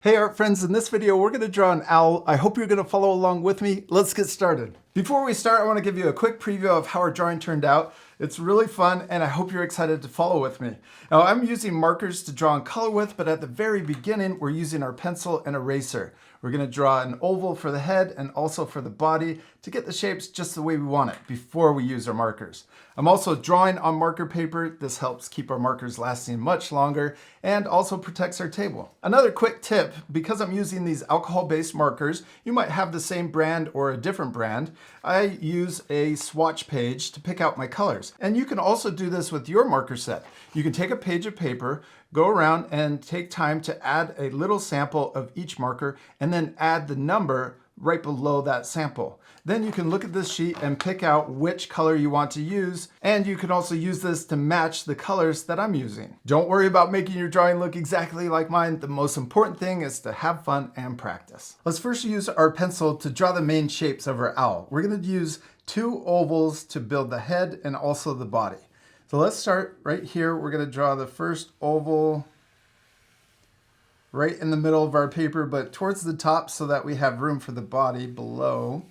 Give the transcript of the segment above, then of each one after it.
Hey art friends, in this video we're going to draw an owl. I hope you're going to follow along with me. Let's get started. Before we start, I want to give you a quick preview of how our drawing turned out. It's really fun and I hope you're excited to follow with me. Now I'm using markers to draw in color with, but at the very beginning we're using our pencil and eraser. We're going to draw an oval for the head and also for the body to get the shapes just the way we want it before we use our markers. I'm also drawing on marker paper. This helps keep our markers lasting much longer and also protects our table. Another quick tip, because I'm using these alcohol-based markers, you might have the same brand or a different brand. I use a swatch page to pick out my colors. And you can also do this with your marker set. You can take a page of paper, go around and take time to add a little sample of each marker and then add the number right below that sample. Then you can look at this sheet and pick out which color you want to use, and you can also use this to match the colors that I'm using. Don't worry about making your drawing look exactly like mine. The most important thing is to have fun and practice. Let's first use our pencil to draw the main shapes of our owl. We're going to use two ovals to build the head and also the body. So let's start right here. We're going to draw the first oval right in the middle of our paper, but towards the top so that we have room for the body below.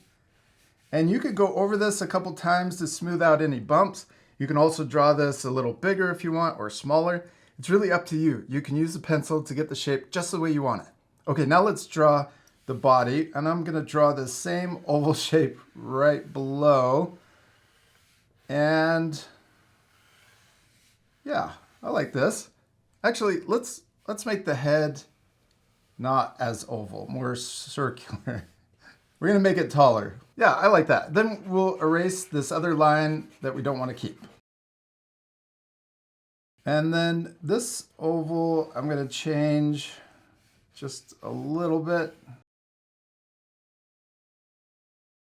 And you could go over this a couple times to smooth out any bumps. You can also draw this a little bigger if you want or smaller. It's really up to you. You can use the pencil to get the shape just the way you want it. Okay, now let's draw the body, and I'm gonna draw the same oval shape right below. And yeah, I like this. Actually, let's make the head not as oval, more circular. We're gonna make it taller. Yeah, I like that. Then we'll erase this other line that we don't want to keep. And then this oval, I'm gonna change just a little bit.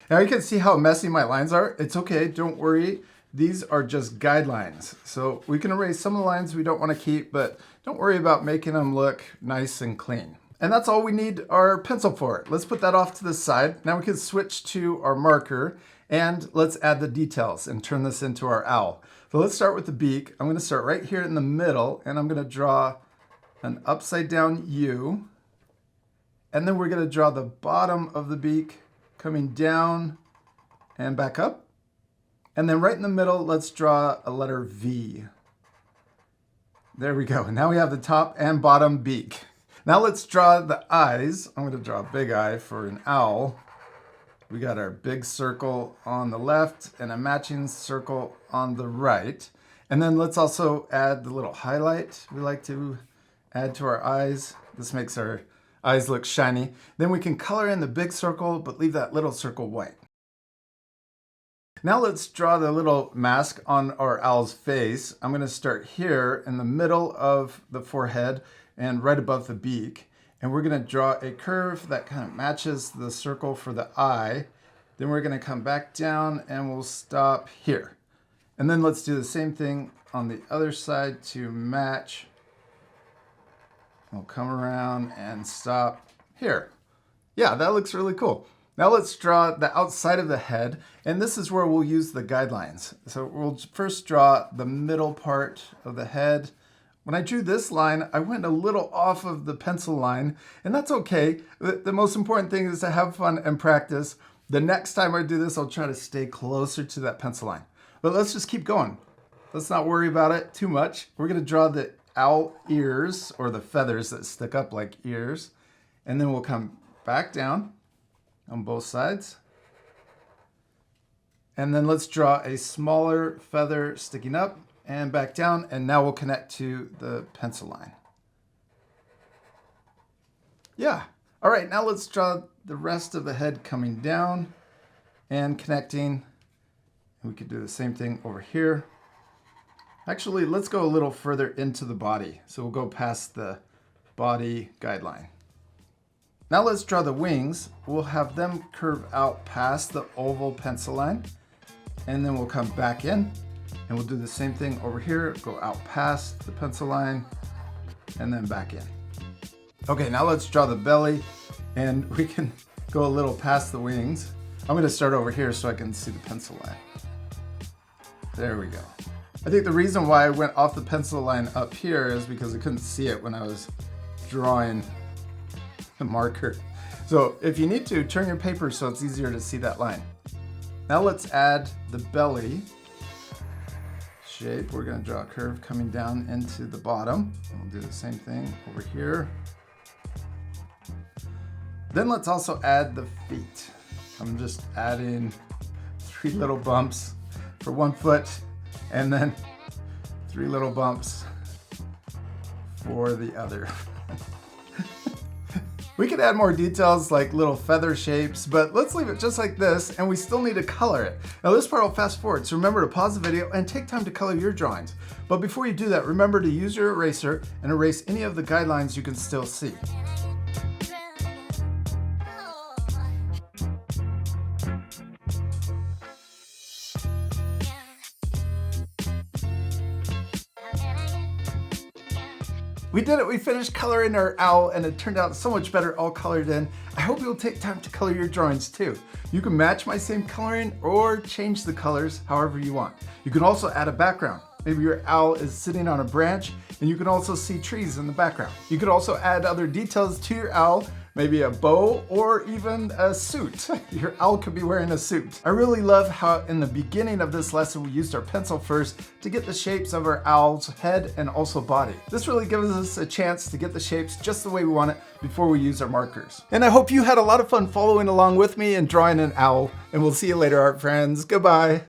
Now you can see how messy my lines are. It's okay, don't worry. These are just guidelines. So we can erase some of the lines we don't want to keep, but don't worry about making them look nice and clean. And that's all we need our pencil for. Let's put that off to the side. Now we can switch to our marker and let's add the details and turn this into our owl. So let's start with the beak. I'm going to start right here in the middle and I'm going to draw an upside down U. And then we're going to draw the bottom of the beak coming down and back up. And then right in the middle, let's draw a letter V. There we go. Now we have the top and bottom beak. Now let's draw the eyes. I'm going to draw a big eye for an owl. We got our big circle on the left and a matching circle on the right. And then let's also add the little highlight we like to add to our eyes. This makes our eyes look shiny. Then we can color in the big circle, but leave that little circle white. Now let's draw the little mask on our owl's face. I'm going to start here in the middle of the forehead and right above the beak. And we're going to draw a curve that kind of matches the circle for the eye. Then we're going to come back down and we'll stop here. And then let's do the same thing on the other side to match. We'll come around and stop here. Yeah, that looks really cool. Now let's draw the outside of the head, and this is where we'll use the guidelines. So we'll first draw the middle part of the head. When I drew this line, I went a little off of the pencil line, and that's okay. The most important thing is to have fun and practice. The next time I do this, I'll try to stay closer to that pencil line. But let's just keep going. Let's not worry about it too much. We're gonna draw the owl ears, or the feathers that stick up like ears, and then we'll come back down on both sides. And then let's draw a smaller feather sticking up and back down, and now we'll connect to the pencil line. Yeah. All right, now let's draw the rest of the head coming down and connecting. And we could do the same thing over here. Actually, let's go a little further into the body. So we'll go past the body guideline. Now let's draw the wings. We'll have them curve out past the oval pencil line, and then we'll come back in and we'll do the same thing over here, go out past the pencil line and then back in. Okay, now let's draw the belly, and we can go a little past the wings. I'm going to start over here so I can see the pencil line. There we go. I think the reason why I went off the pencil line up here is because I couldn't see it when I was drawing the marker. So if you need to, turn your paper so it's easier to see that line. Now let's add the belly shape. We're going to draw a curve coming down into the bottom. We'll do the same thing over here. Then let's also add the feet. I'm just adding 3 little bumps for 1 foot and then 3 little bumps for the other. We could add more details like little feather shapes, but let's leave it just like this, and we still need to color it. Now this part I'll fast forward, so remember to pause the video and take time to color your drawings. But before you do that, remember to use your eraser and erase any of the guidelines you can still see. We did it, we finished coloring our owl and it turned out so much better all colored in. I hope you'll take time to color your drawings too. You can match my same coloring or change the colors however you want. You can also add a background. Maybe your owl is sitting on a branch and you can also see trees in the background. You could also add other details to your owl, maybe a bow or even a suit. Your owl could be wearing a suit. I really love how in the beginning of this lesson we used our pencil first to get the shapes of our owl's head and also body. This really gives us a chance to get the shapes just the way we want it before we use our markers. And I hope you had a lot of fun following along with me and drawing an owl. And we'll see you later, art friends. Goodbye.